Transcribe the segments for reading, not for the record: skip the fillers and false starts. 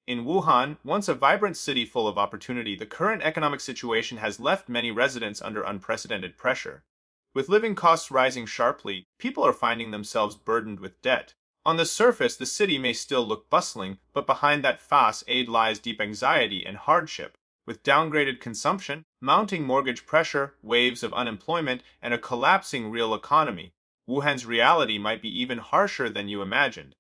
In Wuhan, once a vibrant city full of opportunity, the current economic situation has left many residents under unprecedented pressure. With living costs rising sharply, people are finding themselves burdened with debt. On the surface, the city may still look bustling, but behind that façade lies deep anxiety and hardship. With downgraded consumption, mounting mortgage pressure, waves of unemployment, and a collapsing real economy, Wuhan's reality might be even harsher than you imagined.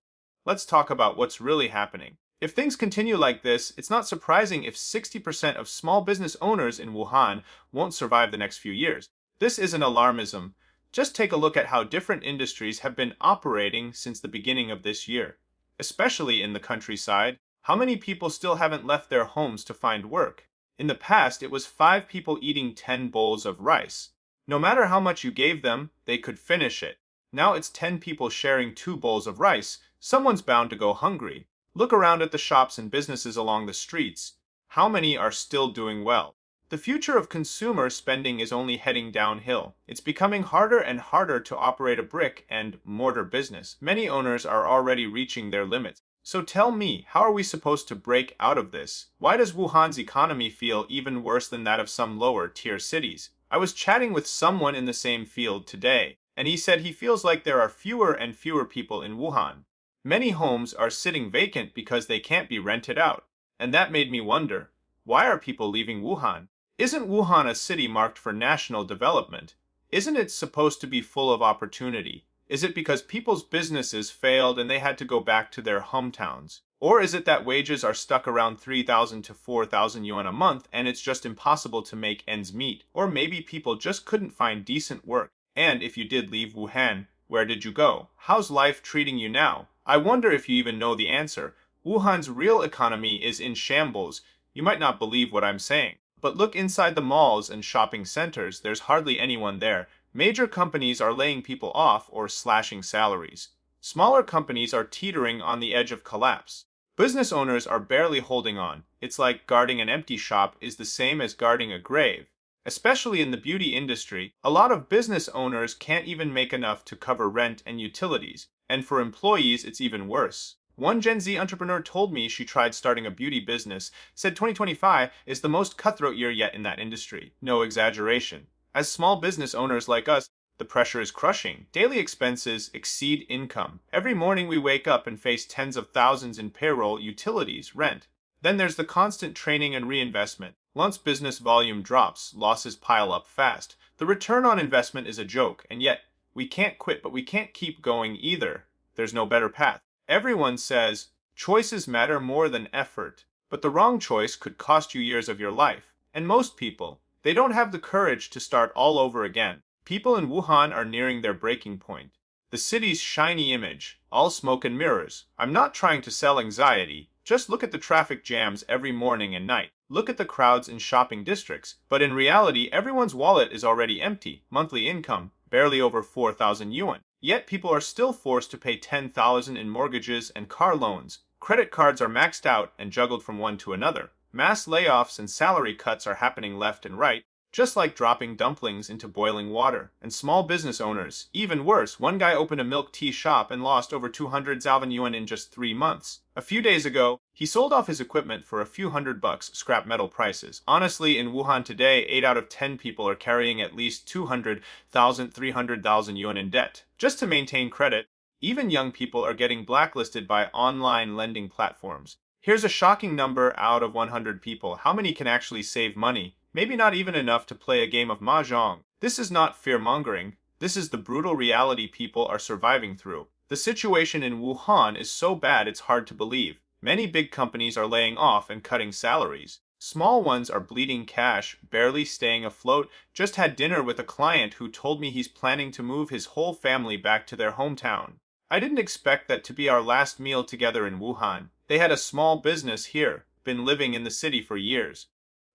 Let's talk about what's really happening. If things continue like this, it's not surprising if 60% of small business owners in Wuhan won't survive the next few years. This isn't alarmism. Just take a look at how different industries have been operating since the beginning of this year. Especially in the countryside, how many people still haven't left their homes to find work? In the past, it was 5 people eating 10 bowls of rice. No matter how much you gave them, they could finish it. Now it's 10 people sharing 2 bowls of rice. Someone's bound to go hungry. Look around at the shops and businesses along the streets. How many are still doing well? The future of consumer spending is only heading downhill. It's becoming harder and harder to operate a brick and mortar business. Many owners are already reaching their limits. So tell me, how are we supposed to break out of this? Why does Wuhan's economy feel even worse than that of some lower-tier cities? I was chatting with someone in the same field today, and he said he feels like there are fewer and fewer people in Wuhan. Many homes are sitting vacant because they can't be rented out. And that made me wonder, why are people leaving Wuhan? Isn't Wuhan a city marked for national development? Isn't it supposed to be full of opportunity? Is it because people's businesses failed and they had to go back to their hometowns? Or is it that wages are stuck around 3,000 to 4,000 yuan a month and it's just impossible to make ends meet? Or maybe people just couldn't find decent work. And if you did leave Wuhan, where did you go? How's life treating you now? I wonder if you even know the answer. Wuhan's real economy is in shambles. You might not believe what I'm saying. But look inside the malls and shopping centers, there's hardly anyone there. Major companies are laying people off or slashing salaries. Smaller companies are teetering on the edge of collapse. Business owners are barely holding on. It's like guarding an empty shop is the same as guarding a grave. Especially in the beauty industry, a lot of business owners can't even make enough to cover rent and utilities. And for employees, it's even worse. One Gen Z entrepreneur told me she tried starting a beauty business, said 2025 is the most cutthroat year yet in that industry. No exaggeration. As small business owners like us, the pressure is crushing. Daily expenses exceed income. Every morning we wake up and face tens of thousands in payroll, utilities, rent. Then there's the constant training and reinvestment. Once business volume drops, losses pile up fast. The return on investment is a joke, and yet we can't quit, but we can't keep going either. There's no better path. Everyone says choices matter more than effort, but the wrong choice could cost you years of your life. And most people, they don't have the courage to start all over again. People in Wuhan are nearing their breaking point. The city's shiny image, all smoke and mirrors. I'm not trying to sell anxiety. Just look at the traffic jams every morning and night. Look at the crowds in shopping districts. But in reality, everyone's wallet is already empty. Monthly income, barely over 4,000 yuan. Yet people are still forced to pay 10,000 in mortgages and car loans. Credit cards are maxed out and juggled from one to another. Mass layoffs and salary cuts are happening left and right, just like dropping dumplings into boiling water. And small business owners, even worse, one guy opened a milk tea shop and lost over 200,000 yuan in just 3 months. A few days ago, he sold off his equipment for a few $100 scrap metal prices. Honestly, in Wuhan today, 8 out of 10 people are carrying at least 200,000, 300,000 yuan in debt. Just to maintain credit, even young people are getting blacklisted by online lending platforms. Here's a shocking number out of 100 people. How many can actually save money? Maybe not even enough to play a game of mahjong. This is not fear-mongering. This is the brutal reality people are surviving through. The situation in Wuhan is so bad it's hard to believe. Many big companies are laying off and cutting salaries. Small ones are bleeding cash, barely staying afloat. Just had dinner with a client who told me he's planning to move his whole family back to their hometown. I didn't expect that to be our last meal together in Wuhan. They had a small business here, been living in the city for years.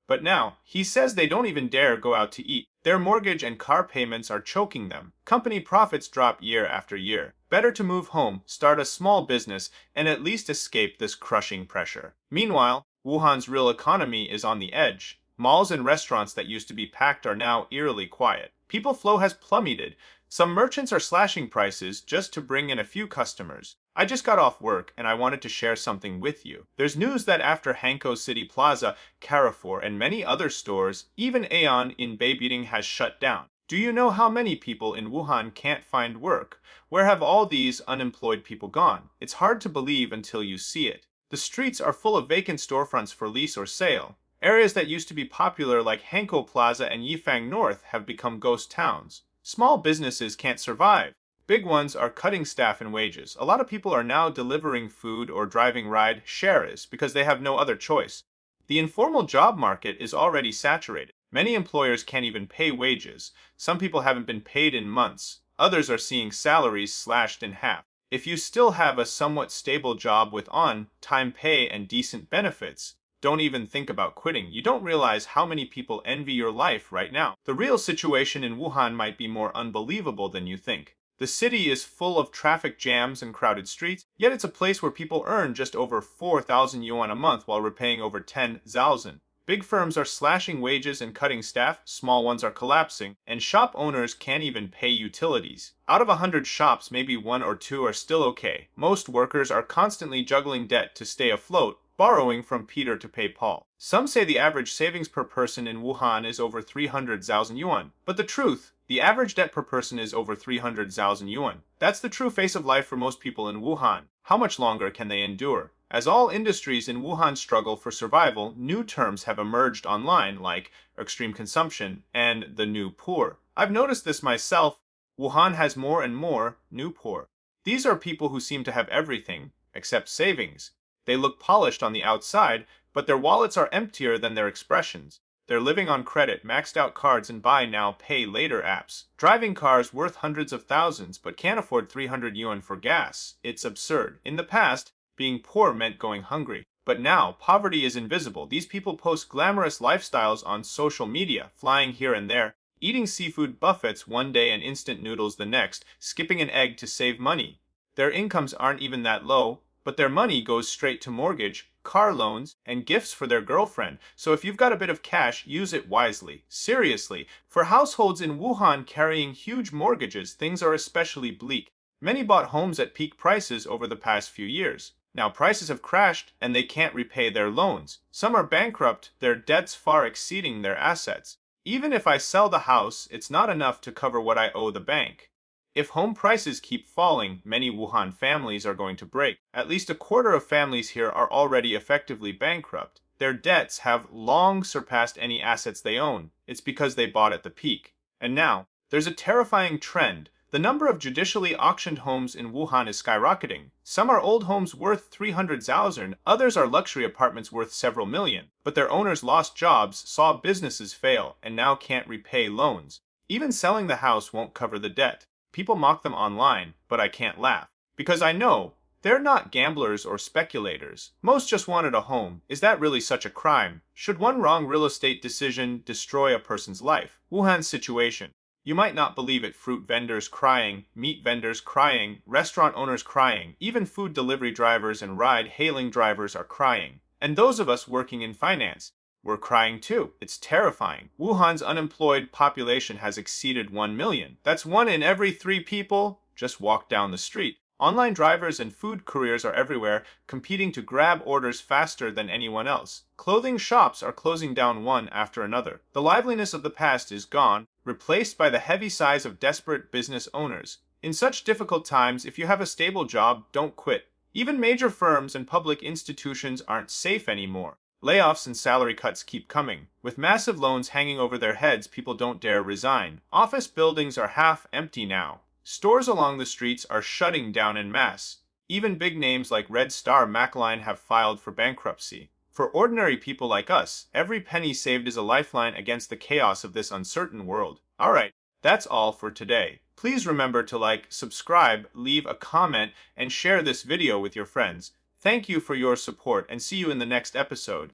But now, he says they don't even dare go out to eat. Their mortgage and car payments are choking them. Company profits drop year after year. Better to move home, start a small business, and at least escape this crushing pressure. Meanwhile, Wuhan's real economy is on the edge. Malls and restaurants that used to be packed are now eerily quiet. People flow has plummeted. Some merchants are slashing prices just to bring in a few customers. I just got off work and I wanted to share something with you. There's news that after Hanko City Plaza, Carrefour, and many other stores, even Aeon in Beijing has shut down. Do you know how many people in Wuhan can't find work? Where have all these unemployed people gone? It's hard to believe until you see it. The streets are full of vacant storefronts for lease or sale. Areas that used to be popular like Hanko Plaza and Yifang North have become ghost towns. Small businesses can't survive. Big ones are cutting staff and wages. A lot of people are now delivering food or driving ride shares because they have no other choice. The informal job market is already saturated. Many employers can't even pay wages. Some people haven't been paid in months. Others are seeing salaries slashed in half. If you still have a somewhat stable job with on-time pay and decent benefits, don't even think about quitting. You don't realize how many people envy your life right now. The real situation in Wuhan might be more unbelievable than you think. The city is full of traffic jams and crowded streets, yet it's a place where people earn just over 4,000 yuan a month while repaying over 10,000. Big firms are slashing wages and cutting staff, small ones are collapsing, and shop owners can't even pay utilities. Out of 100 shops, maybe 1 or 2 are still okay. Most workers are constantly juggling debt to stay afloat, borrowing from Peter to pay Paul. Some say the average savings per person in Wuhan is over 300,000 yuan. But the truth, the average debt per person is over 300,000 yuan. That's the true face of life for most people in Wuhan. How much longer can they endure? As all industries in Wuhan struggle for survival, new terms have emerged online like extreme consumption and the new poor. I've noticed this myself. Wuhan has more and more new poor. These are people who seem to have everything except savings. They look polished on the outside, but their wallets are emptier than their expressions. They're living on credit, maxed out cards, and buy now, pay later apps. Driving cars worth hundreds of thousands, but can't afford 300 yuan for gas. It's absurd. In the past, being poor meant going hungry. But now, poverty is invisible. These people post glamorous lifestyles on social media, flying here and there, eating seafood buffets one day and instant noodles the next, skipping an egg to save money. Their incomes aren't even that low, but their money goes straight to mortgage, car loans, and gifts for their girlfriend. So if you've got a bit of cash, use it wisely. Seriously, for households in Wuhan carrying huge mortgages, things are especially bleak. Many bought homes at peak prices over the past few years. Now prices have crashed and they can't repay their loans. Some are bankrupt, their debts far exceeding their assets. Even if I sell the house, it's not enough to cover what I owe the bank. If home prices keep falling, many Wuhan families are going to break. At least a quarter of families here are already effectively bankrupt. Their debts have long surpassed any assets they own. It's because they bought at the peak. And now, there's a terrifying trend. The number of judicially auctioned homes in Wuhan is skyrocketing. Some are old homes worth 300,000, others are luxury apartments worth several million. But their owners lost jobs, saw businesses fail, and now can't repay loans. Even selling the house won't cover the debt. People mock them online, but I can't laugh. Because I know, they're not gamblers or speculators. Most just wanted a home. Is that really such a crime? Should one wrong real estate decision destroy a person's life? Wuhan's situation. You might not believe it. Fruit vendors crying, meat vendors crying, restaurant owners crying, even food delivery drivers and ride-hailing drivers are crying. And those of us working in finance, we're crying too. It's terrifying. Wuhan's unemployed population has exceeded 1 million. That's 1 in every 3 people just walk down the street. Online drivers and food couriers are everywhere, competing to grab orders faster than anyone else. Clothing shops are closing down one after another. The liveliness of the past is gone, replaced by the heavy sighs of desperate business owners. In such difficult times, if you have a stable job, don't quit. Even major firms and public institutions aren't safe anymore. Layoffs and salary cuts keep coming. With massive loans hanging over their heads, people don't dare resign. Office buildings are half empty now. Stores along the streets are shutting down en masse. Even big names like Red Star Macline have filed for bankruptcy. For ordinary people like us, every penny saved is a lifeline against the chaos of this uncertain world. Alright, that's all for today. Please remember to like, subscribe, leave a comment, and share this video with your friends. Thank you for your support and see you in the next episode.